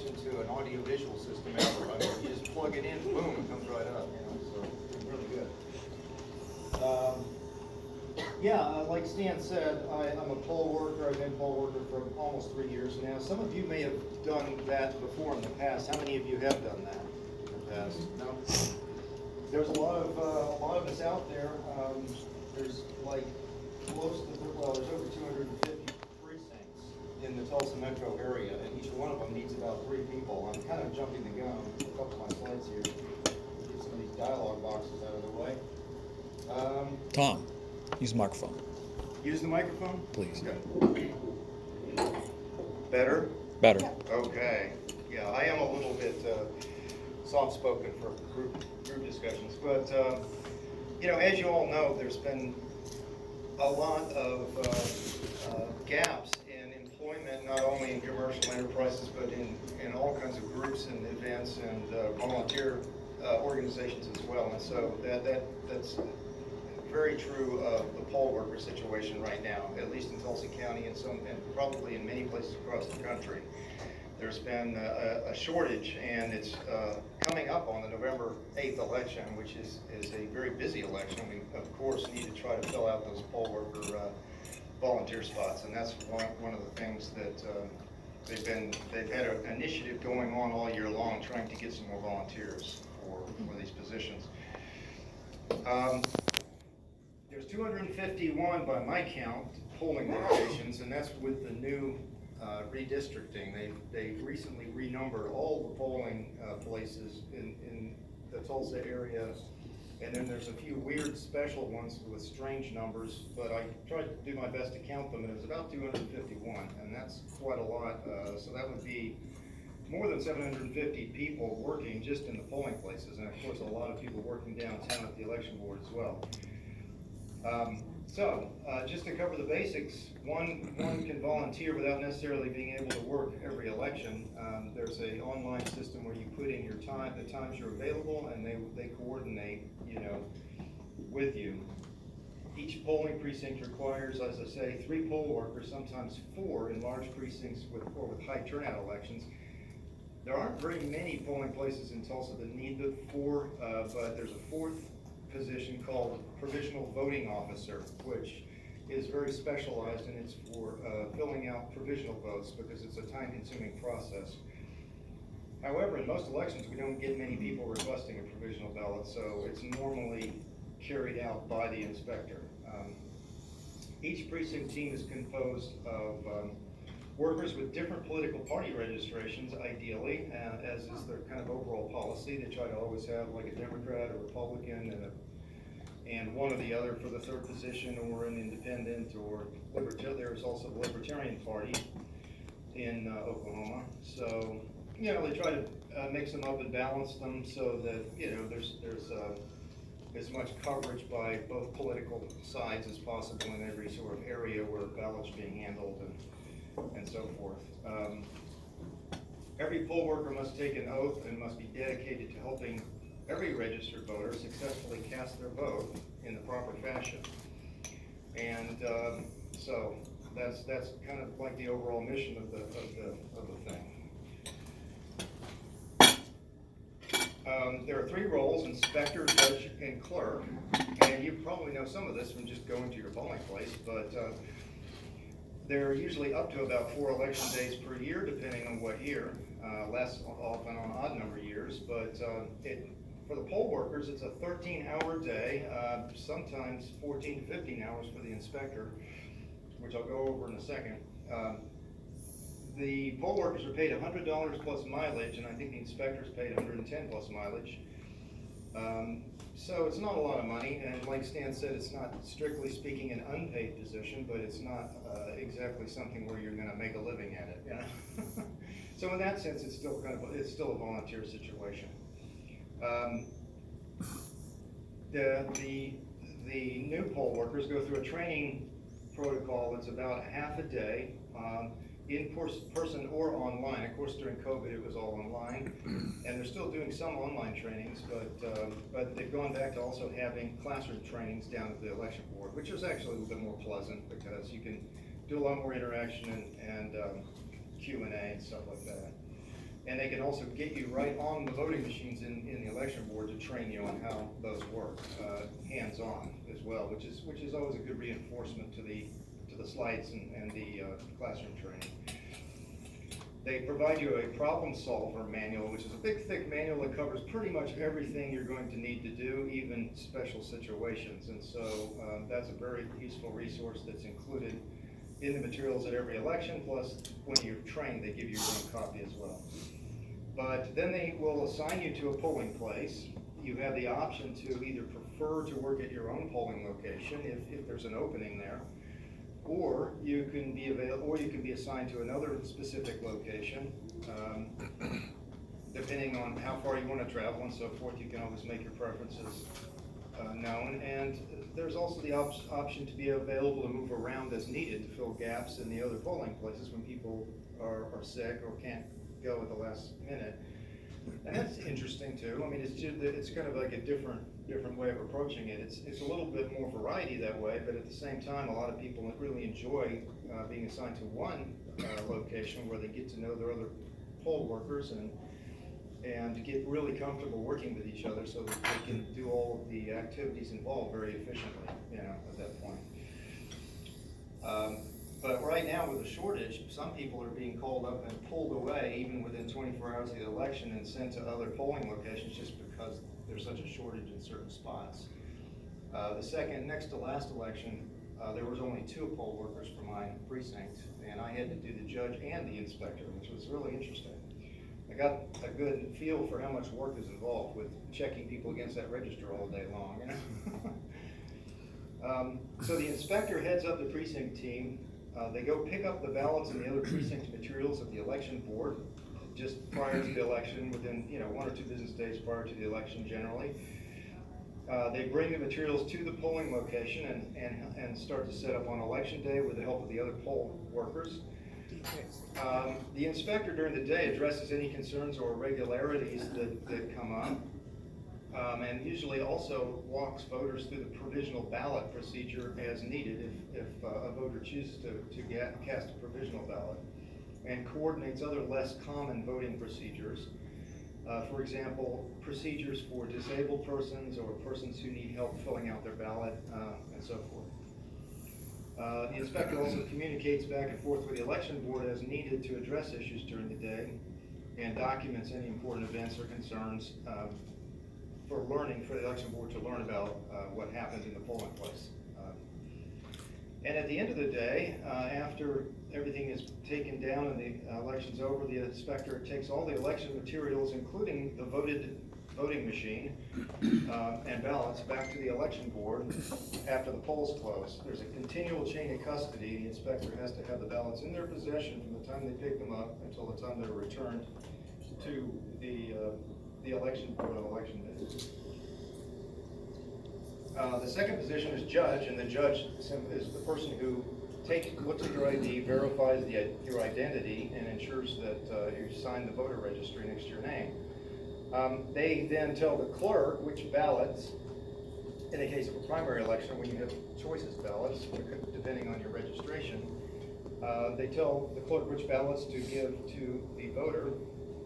attention to an audio-visual system ever. I mean, you just plug it in, boom, it comes right up. So it's really good. Yeah, like Stan said, I'm a poll worker. I've been poll worker for almost 3 years now. Some of you may have done that before in the past. How many of you have done that in the past? No. There's a lot of us out there. There's like there's over 250 precincts in the Tulsa metro area, and each one of them needs about 3 people. I'm kind of jumping the gun on a couple of my slides here. Get some of these dialogue boxes out of the way. Tom, use the microphone. Use the microphone? Please. Okay. Better? Better. Okay. Yeah, I am a little bit soft-spoken for group discussions, but as you all know, there's been a lot of gaps in employment, not only in commercial enterprises, but in all kinds of groups and events and volunteer organizations as well. And so that's very true of the poll worker situation right now, at least in Tulsa County and probably in many places across the country. There's been a shortage, and it's coming up on the November 8th election, which is a very busy election. We, of course, need to try to fill out those poll worker volunteer spots, and that's one of the things that they've had an initiative going on all year long, trying to get some more volunteers for these positions. There's 251 by my count polling locations, and that's with the new redistricting. They recently renumbered all the polling places in the Tulsa area, and then there's a few weird special ones with strange numbers, but I tried to do my best to count them, and it was about 251, and that's quite a lot. So that would be more than 750 people working just in the polling places, and of course a lot of people working downtown at the election board as well. Just to cover the basics, one can volunteer without necessarily being able to work every election. There's an online system where you put in your time, the times you're available, and they coordinate, with you. Each polling precinct requires, as I say, 3 poll workers, sometimes 4 in large precincts with high turnout elections. There aren't very many polling places in Tulsa that need the 4, but there's a 4th position called provisional voting officer, which is very specialized, and it's for filling out provisional votes because it's a time-consuming process. However, in most elections, we don't get many people requesting a provisional ballot, so it's normally carried out by the inspector. Each precinct team is composed of workers with different political party registrations, ideally, as is their kind of overall policy. They try to always have like a Democrat, a Republican, and one or the other for the 3rd position, or an independent, or libertarian. There's also the Libertarian Party in Oklahoma. So, they try to mix them up and balance them so that, there's as much coverage by both political sides as possible in every sort of area where ballots are being handled and so forth. Every poll worker must take an oath and must be dedicated to helping every registered voter successfully cast their vote in the proper fashion. And so that's kind of like the overall mission of the thing. There are 3 roles: inspector, judge, and clerk. And you probably know some of this from just going to your polling place, but they're usually up to about 4 election days per year, depending on what year. Less often on odd number years, but for the poll workers, it's a 13-hour day, sometimes 14 to 15 hours for the inspector, which I'll go over in a second. The poll workers are paid $100 plus mileage, and I think the inspector's paid $110 plus mileage. So it's not a lot of money, and like Stan said, it's not strictly speaking an unpaid position, but it's not exactly something where you're going to make a living at it. So in that sense, it's still a volunteer situation. The new poll workers go through a training protocol that's about half a day, in person or online. Of course, during COVID, it was all online, and they're still doing some online trainings, but they've gone back to also having classroom trainings down at the election board, which is actually a little bit more pleasant because you can do a lot more interaction and Q&A and stuff like that. And they can also get you right on the voting machines in the election board to train you on how those work, hands-on as well, which is always a good reinforcement to the slides and the classroom training. They provide you a problem solver manual, which is a big, thick manual that covers pretty much everything you're going to need to do, even special situations. And so that's a very useful resource that's included in the materials at every election, plus when you're trained, they give you your own copy as well. But then they will assign you to a polling place. You have the option to either prefer to work at your own polling location if there's an opening there, or you can be assigned to another specific location. Depending on how far you want to travel and so forth, you can always make your preferences known. And there's also the option to be available to move around as needed to fill gaps in the other polling places when people are sick or can't go at the last minute. And that's interesting too. I mean, it's kind of like a different way of approaching it. It's a little bit more variety that way, but at the same time, a lot of people really enjoy being assigned to one location where they get to know their other poll workers and get really comfortable working with each other so that they can do all of the activities involved very efficiently, at that point. But right now with the shortage, some people are being called up and pulled away even within 24 hours of the election and sent to other polling locations just because there's such a shortage in certain spots. The next to last election, there was only 2 poll workers for my precinct, and I had to do the judge and the inspector, which was really interesting. I got a good feel for how much work is involved with checking people against that register all day long. So the inspector heads up the precinct team. They go pick up the ballots and the other precinct materials at the election board just prior to the election, within 1 or 2 business days prior to the election generally. They bring the materials to the polling location and start to set up on election day with the help of the other poll workers. The inspector during the day addresses any concerns or irregularities that come up, and usually also walks voters through the provisional ballot procedure as needed if a voter chooses to cast a provisional ballot, and coordinates other less common voting procedures. For example, procedures for disabled persons or persons who need help filling out their ballot, and so forth. The inspector also communicates back and forth with the election board as needed to address issues during the day, and documents any important events or concerns for the election board to learn about what happened in the polling place. And at the end of the day, after everything is taken down and the election's over, the inspector takes all the election materials, including the voting machine and ballots, back to the election board after the polls close. There's a continual chain of custody. The inspector has to have the ballots in their possession from the time they pick them up until the time they're returned to the election board on election day. The second position is judge, and the judge is the person who looks at your ID, verifies your identity, and ensures that you sign the voter registry next to your name. They then tell the clerk which ballots, in the case of a primary election, when you have choices ballots, depending on your registration, they tell the clerk which ballots to give to the voter,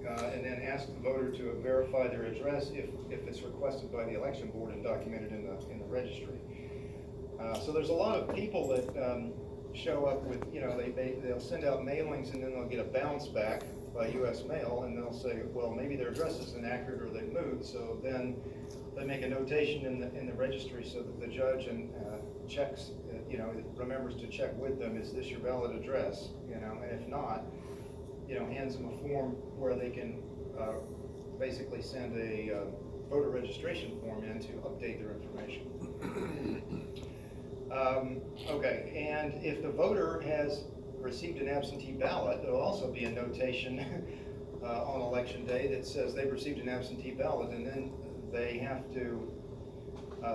and then ask the voter to verify their address if it's requested by the election board and documented in the registry. So there's a lot of people that show up with, they'll send out mailings and then they'll get a bounce back by U.S. mail, and they'll say, well, maybe their address is inaccurate or they've moved. So then they make a notation in the registry so that the judge checks, remembers to check with them, is this your valid address? And if not, hands them a form where they can basically send a voter registration form in to update their information. Okay, and if the voter has received an absentee ballot, there'll also be a notation on election day that says they've received an absentee ballot, and then they have to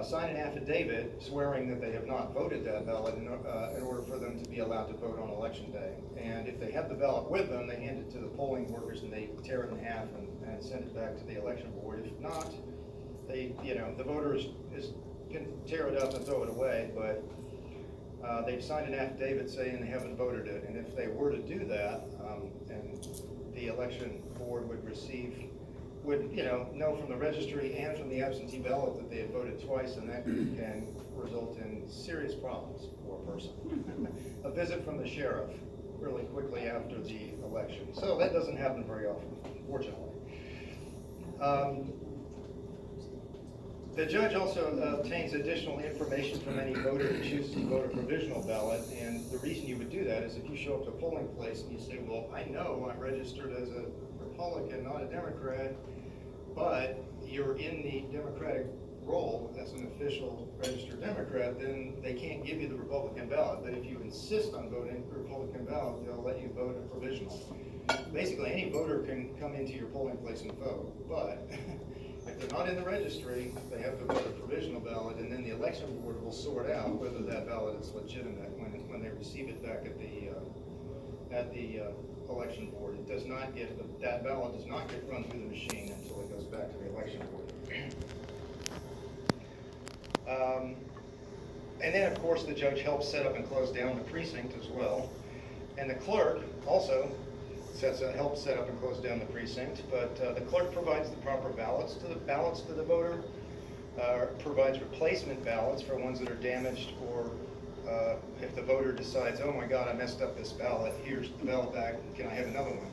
sign an affidavit swearing that they have not voted that ballot in order for them to be allowed to vote on election day. And if they have the ballot with them, they hand it to the polling workers and they tear it in half and send it back to the election board. If not, the voter can tear it up and throw it away, but they've signed an affidavit saying they haven't voted it, and if they were to do that, and the election board would know from the registry and from the absentee ballot that they had voted twice, and that can result in serious problems for a person. A visit from the sheriff really quickly after the election. So that doesn't happen very often, fortunately. The judge also obtains additional information from any voter who chooses to vote a provisional ballot, and the reason you would do that is if you show up to a polling place and you say, well, I know I'm registered as a Republican, not a Democrat, but you're in the Democratic role as an official registered Democrat, then they can't give you the Republican ballot. But if you insist on voting the Republican ballot, they'll let you vote a provisional. Basically, any voter can come into your polling place and vote, but if they're not in the registry, they have to vote a provisional ballot, and then the election board will sort out whether that ballot is legitimate when they receive it back at the election board. It does not get, that ballot does not get run through the machine until it goes back to the election board. And then, of course, the judge helps set up and close down the precinct as well. And the clerk also helps set up and close down the precinct, but the clerk provides the proper ballots to the voter, provides replacement ballots for ones that are damaged, or if the voter decides, oh my God, I messed up this ballot, here's the ballot back, can I have another one?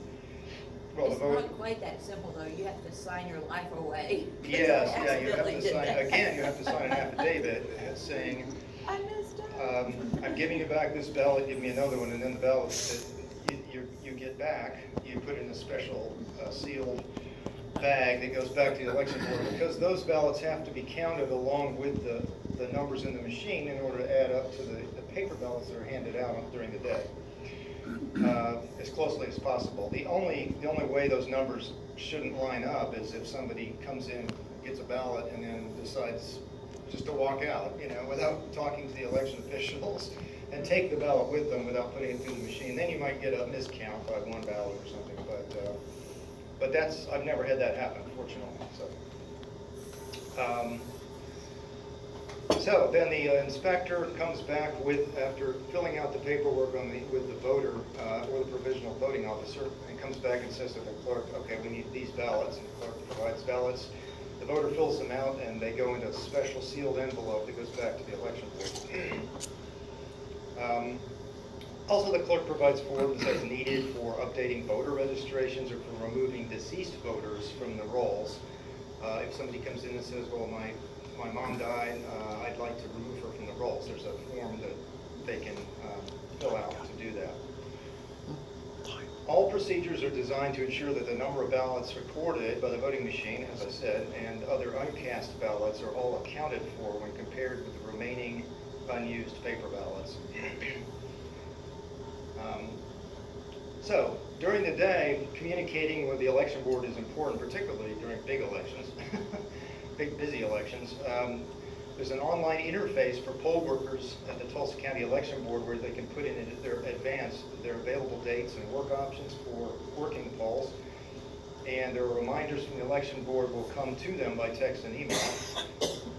Well, it's not quite that simple though. You have to sign your life away. Yes, yeah, you have to sign, again, you have to sign an affidavit saying, I messed up. I'm giving you back this ballot, give me another one, and then the ballot that you get back, you put in a special sealed bag that goes back to the election board, because those ballots have to be counted along with the numbers in the machine in order to add up to the paper ballots that are handed out during the day. As closely as possible. The only way those numbers shouldn't line up is if somebody comes in, gets a ballot, and then decides just to walk out, without talking to the election officials, and take the ballot with them without putting it through the machine. Then you might get a miscount by one ballot or something. But I've never had that happen, fortunately. So then the inspector comes back after filling out the paperwork with the voter or the provisional voting officer, and comes back and says to the clerk, okay, we need these ballots, and the clerk provides ballots. The voter fills them out, and they go into a special sealed envelope that goes back to the election board. Also, the clerk provides forms as needed for updating voter registrations or for removing deceased voters from the rolls. If somebody comes in and says, well, my mom died, I'd like to remove her from the rolls, there's a form that they can fill out to do that. All procedures are designed to ensure that the number of ballots recorded by the voting machine, as I said, and other uncast ballots are all accounted for when compared with the remaining unused paper ballots. So, during the day, communicating with the election board is important, particularly during big elections, big busy elections. There's an online interface for poll workers at the Tulsa County Election Board where they can put in their available dates and work options for working polls. And there are reminders from the election board will come to them by text and email.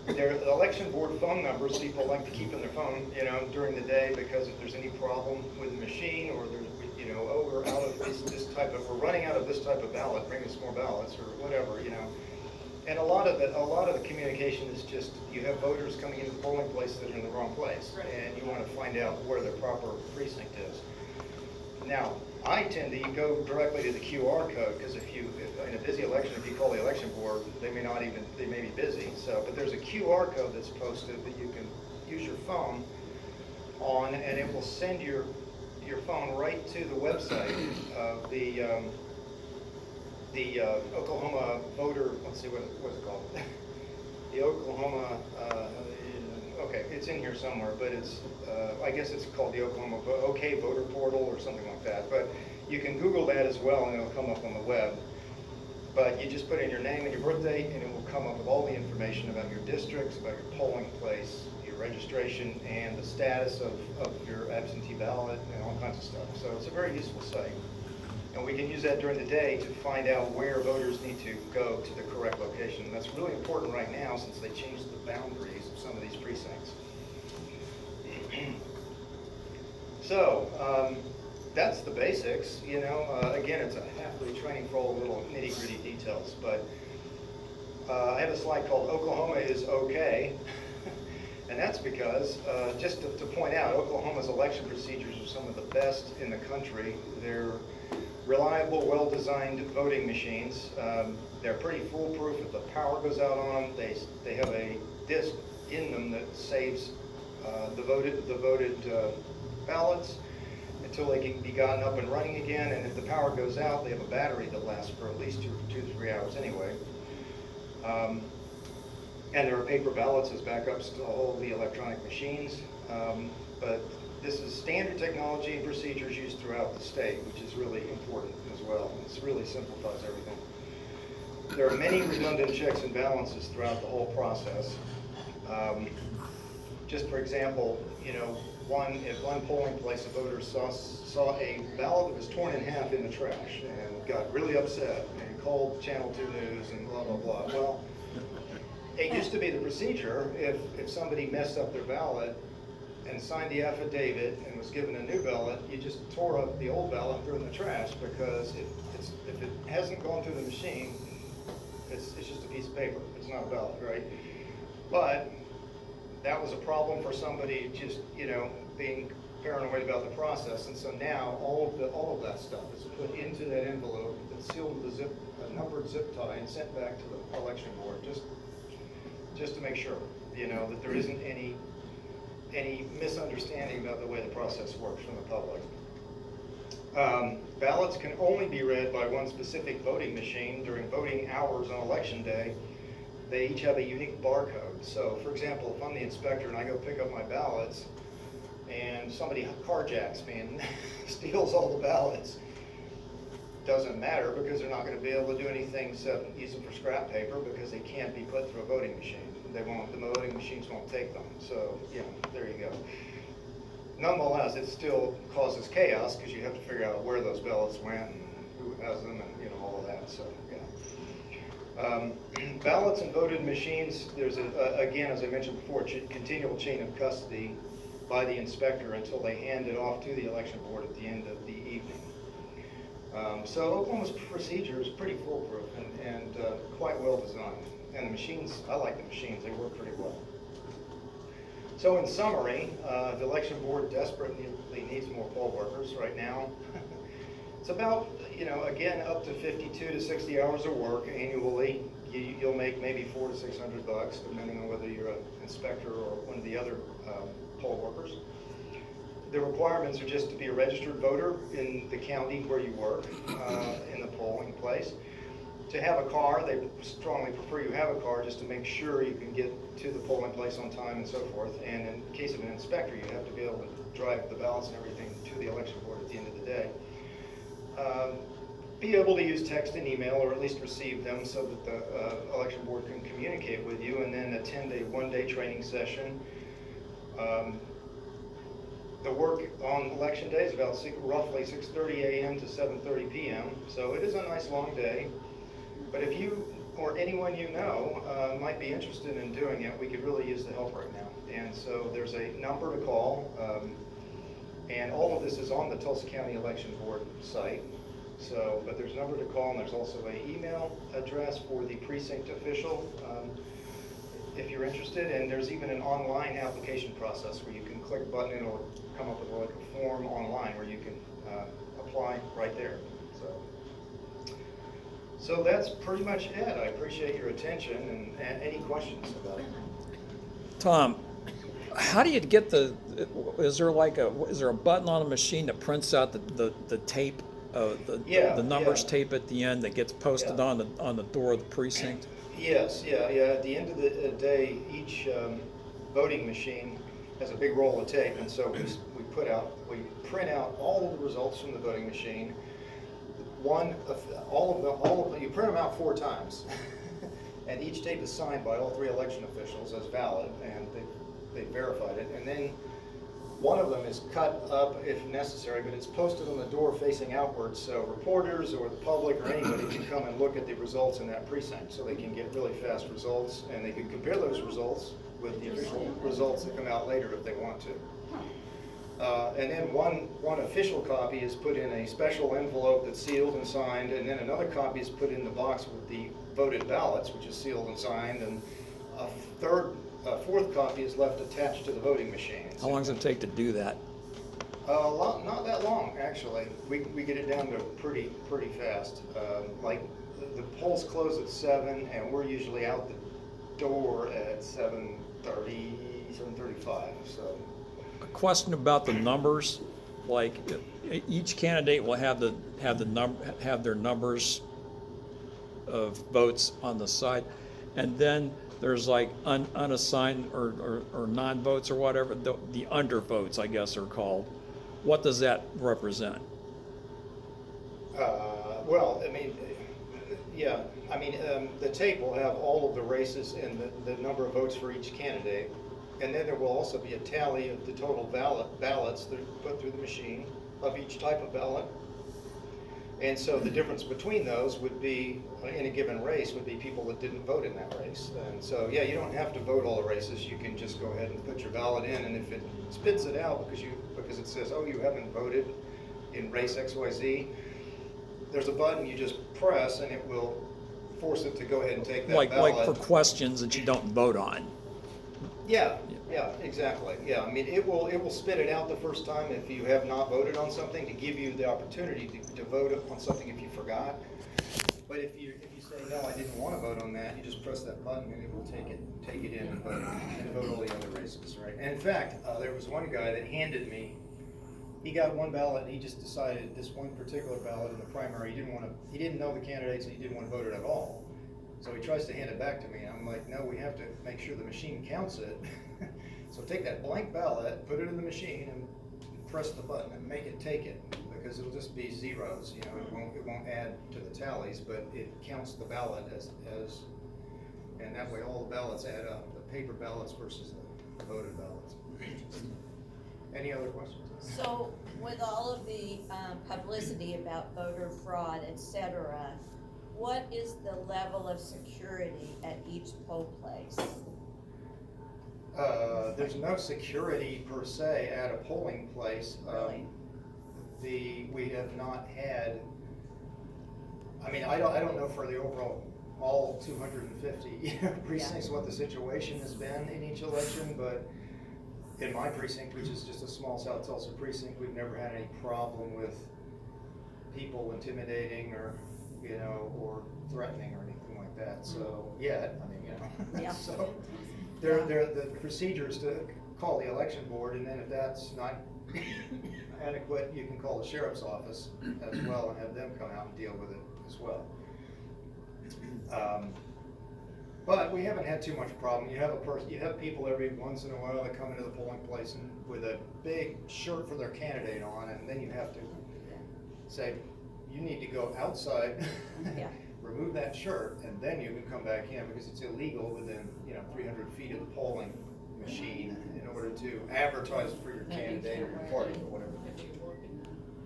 Their election board phone numbers, people like to keep in their phone, during the day, because if there's any problem with the machine, or there's, we're out of we're running out of this type of ballot, bring us more ballots, or whatever, And a lot of the communication is just, you have voters coming into the polling place that are in the wrong place, and you want to find out where the proper precinct is. Now, I tend to go directly to the QR code, because if in a busy election, if you call the election board, they may be busy. But there's a QR code that's posted that you can use your phone on, and it will send your phone right to the website of the Oklahoma voter. Let's see what's it called. The Oklahoma. Okay, it's in here somewhere, but it's, I guess it's called the Oklahoma OK Voter Portal or something like that. But you can Google that as well, and it'll come up on the web. But you just put in your name and your birth date, and it will come up with all the information about your districts, about your polling place, your registration, and the status of your absentee ballot, and all kinds of stuff. So it's a very useful site. And we can use that during the day to find out where voters need to go to the correct location. And that's really important right now, since they changed the boundaries of some of these precincts. So, that's the basics, you know. Again, it's a half-day training for all the little nitty-gritty details, but I have a slide called Oklahoma is okay. And that's because, just to point out, Oklahoma's election procedures are some of the best in the country. They're reliable, well-designed voting machines. They're pretty foolproof. If the power goes out on them, they have a disc in them that saves the voted ballots until they can be gotten up and running again. And if the power goes out, they have a battery that lasts for at least 2 to 3 hours anyway. And there are paper ballots as backups to all the electronic machines. But this is standard technology and procedures used throughout the state, which is really important as well. It really simplifies everything. There are many redundant checks and balances throughout the whole process. Just for example, you know, at one polling place, a voter saw a ballot that was torn in half in the trash and got really upset and called Channel 2 News and blah, blah, blah. Well, it used to be the procedure, if somebody messed up their ballot and signed the affidavit and was given a new ballot, you just tore up the old ballot and threw it in the trash, because if it hasn't gone through the machine, it's just a piece of paper. It's not a ballot, right? But that was a problem for somebody just, you know, being paranoid about the process. And so now all of that stuff is put into that envelope that's sealed with a numbered zip tie and sent back to the election board, just to make sure, you know, that there isn't any misunderstanding about the way the process works from the public. Ballots can only be read by one specific voting machine during voting hours on election day. They each have a unique barcode. So, for example, if I'm the inspector and I go pick up my ballots and somebody carjacks me and steals all the ballots, doesn't matter, because they're not going to be able to do anything except use them for scrap paper, because they can't be put through a voting machine. The voting machines won't take them. So, you know, there you go. Nonetheless, it still causes chaos, because you have to figure out where those ballots went and who has them and, you know, all of that. So, yeah. Ballots and voted machines, there's, again, as I mentioned before, continual chain of custody by the inspector until they hand it off to the election board at the end of the evening. So Oklahoma's procedure is pretty foolproof and quite well designed. And the machines, I like the machines, they work pretty well. So in summary, the election board desperately needs more poll workers right now. It's about, you know, again, up to 52 to 60 hours of work annually. You'll make maybe $400 to $600, depending on whether you're an inspector or one of the other poll workers. The requirements are just to be a registered voter in the county where you work, in the polling place. To have a car, they strongly prefer you have a car, just to make sure you can get to the polling place on time and so forth. And in case of an inspector, you have to be able to drive the ballots and everything to the election board at the end of the day. Be able to use text and email, or at least receive them, so that the election board can communicate with you, and then attend a one-day training session. The work on election day is about roughly 6:30 a.m. to 7:30 p.m. So it is a nice long day. But if you or anyone you know might be interested in doing it, we could really use the help right now. And so there's a number to call. And all of this is on the Tulsa County Election Board site. So, but there's a number to call, and there's also an email address for the precinct official if you're interested. And there's even an online application process where you can click a button and it'll come up with like a form online where you can apply right there. So that's pretty much it. I appreciate your attention, and any questions about it. Tom, how do you get is there a button on a machine that prints out the tape, the numbers tape at the end that gets posted on the door of the precinct? Yes, yeah. At the end of the day, each voting machine has a big roll of tape, and so we print out all of the results from the voting machine. You print them out 4 times, and each tape is signed by all 3 election officials as valid, and they verified it. And then one of them is cut up if necessary, but it's posted on the door facing outwards, so reporters or the public or anybody can come and look at the results in that precinct, so they can get really fast results, and they can compare those results with the official results that come out later if they want to. And then one official copy is put in a special envelope that's sealed and signed, and then another copy is put in the box with the voted ballots, which is sealed and signed, and a fourth copy is left attached to the voting machines. How long does it take to do that? Not that long, actually. We get it down to pretty fast. Like the polls close at 7, and we're usually out the door at 7:30, 7:35. So. A question about the numbers, like each candidate will have their numbers of votes on the side, and then there's like unassigned or non-votes or whatever, the undervotes, I guess are called. What does that represent? Well, I mean, yeah, I mean, the tape will have all of the races and the number of votes for each candidate. And then there will also be a tally of the total ballots that are put through the machine of each type of ballot. And so the difference between those would be, in a given race, would be people that didn't vote in that race. And so, yeah, you don't have to vote all the races. You can just go ahead and put your ballot in, and if it spits it out because it says, oh, you haven't voted in race XYZ, there's a button you just press, and it will force it to go ahead and take that ballot. Like for questions that you don't vote on. Yeah, exactly. Yeah, I mean, it will spit it out the first time if you have not voted on something, to give you the opportunity to vote on something if you forgot. But if you say, no, I didn't want to vote on that, you just press that button and it will take it in and vote all the other races, right? And in fact, there was one guy that handed me, he got one ballot and he just decided this one particular ballot in the primary, he didn't know the candidates and he didn't want to vote it at all. So he tries to hand it back to me, and I'm like, no, we have to make sure the machine counts it. So take that blank ballot, put it in the machine, and press the button and make it take it, because it'll just be zeros. You know, it won't add to the tallies, but it counts the ballot as, and that way all the ballots add up, the paper ballots versus the voted ballots. Any other questions? So with all of the publicity about voter fraud, etc., what is the level of security at each poll place? There's no security per se at a polling place. Really? We have not had, I mean, I don't know for the overall, all 250 precincts, what the situation has been in each election, but in my precinct, which is just a small South Tulsa precinct, we've never had any problem with people intimidating or threatening or anything like that. So, yeah, I mean, Yeah. So the procedure is to call the election board, and then if that's not adequate, you can call the sheriff's office as well and have them come out and deal with it as well. But we haven't had too much problem. You have people every once in a while that come into the polling place and with a big shirt for their candidate on, and then you have to say, you need to go outside, remove that shirt, and then you can come back in, because it's illegal within 300 feet of the polling machine in order to advertise for your candidate or your party or whatever.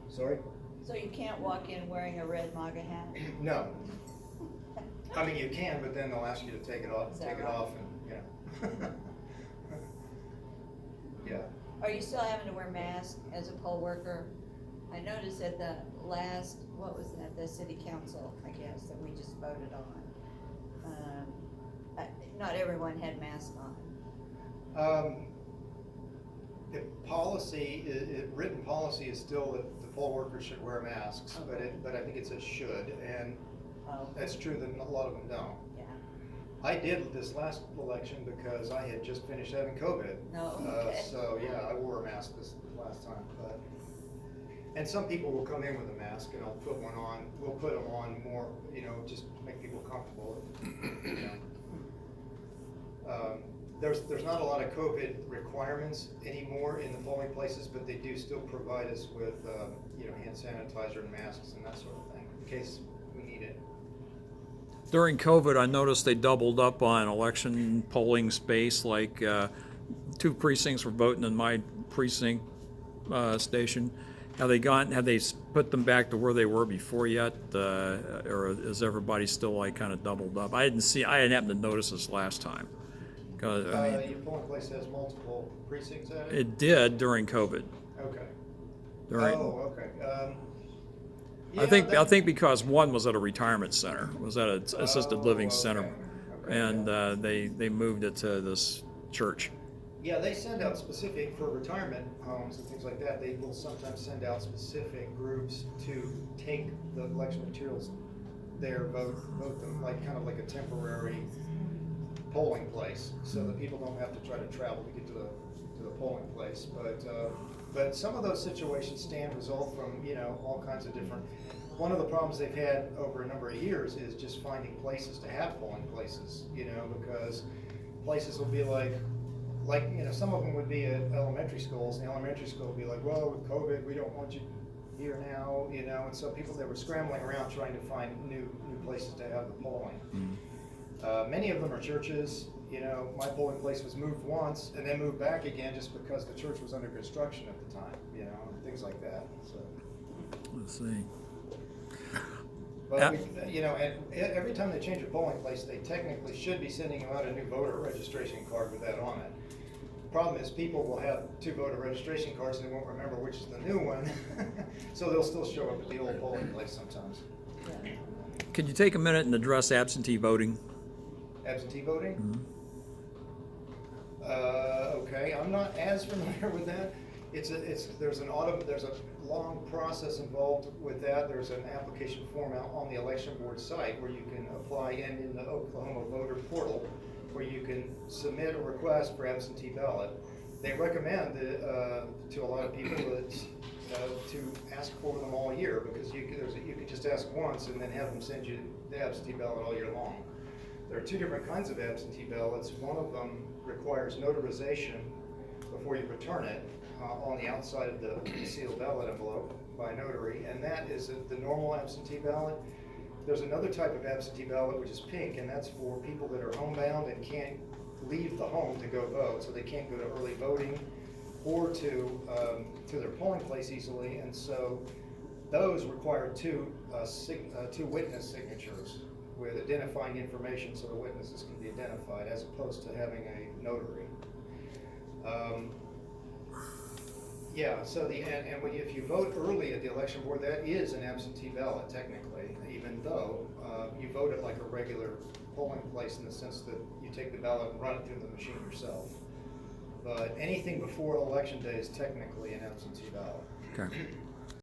Sorry? So you can't walk in wearing a red MAGA hat? No. I mean, you can, but then they'll ask you to take it off, and yeah. Are you still having to wear masks as a poll worker? I noticed at the last, the city council, I guess, that we just voted on. Not everyone had masks on. The policy, written policy is still that the poll workers should wear masks, but I think it says should, and that's true that a lot of them don't. Yeah. I did this last election because I had just finished having COVID. So yeah, I wore a mask this last time. And some people will come in with a mask, and I'll put one on. We'll put them on more, just to make people comfortable. There's not a lot of COVID requirements anymore in the polling places, but they do still provide us with hand sanitizer and masks and that sort of thing in case we need it. During COVID, I noticed they doubled up on election polling space. Like 2 precincts were voting in my precinct station. Have they put them back to where they were before yet, or is everybody still like kind of doubled up? I didn't happen to notice this last time. Your polling place has multiple precincts at it? It did during COVID. Okay. during. Oh, okay. I think because one was at a retirement center, was at an assisted living center, Okay, and yeah. they moved it to this church. Yeah, they send out specific, for retirement homes and things like that, they will sometimes send out specific groups to take the election materials there, vote them, like, kind of like a temporary polling place, so that people don't have to try to travel to get to the polling place. But some of those situations result from, all kinds of different, one of the problems they've had over a number of years is just finding places to have polling places, because places will be like, some of them would be at elementary schools, and the elementary school would be like, well, with COVID, we don't want you here now, and so they were scrambling around trying to find new places to have the polling. Many of them are churches. My polling place was moved once and then moved back again just because the church was under construction at the time, and things like that. So. Let's see. But and every time they change a polling place, they technically should be sending you out a new voter registration card with that on it. Problem is, people will have 2 voter registration cards and they won't remember which is the new one, so they'll still show up at the old polling place sometimes. Yeah. Could you take a minute and address absentee voting? Absentee voting? Mm-hmm. Okay, I'm not as familiar with that. There's a long process involved with that. There's an application form out on the election board site where you can apply, and in the Oklahoma voter portal where you can submit a request for absentee ballot. They recommend to a lot of people to ask for them all year, because you could just ask once and then have them send you the absentee ballot all year long. There are 2 different kinds of absentee ballots. One of them requires notarization before you return it on the outside of the sealed ballot envelope by a notary, and that is the normal absentee ballot. There's another type of absentee ballot which is pink, and that's for people that are homebound and can't leave the home to go vote, so they can't go to early voting or to their polling place easily, and so those require two witness signatures with identifying information so the witnesses can be identified, as opposed to having a notary. So if you vote early at the election board, that is an absentee ballot technically, even though you vote at like a regular polling place in the sense that you take the ballot and run it through the machine yourself. But anything before election day is technically an absentee ballot. Okay.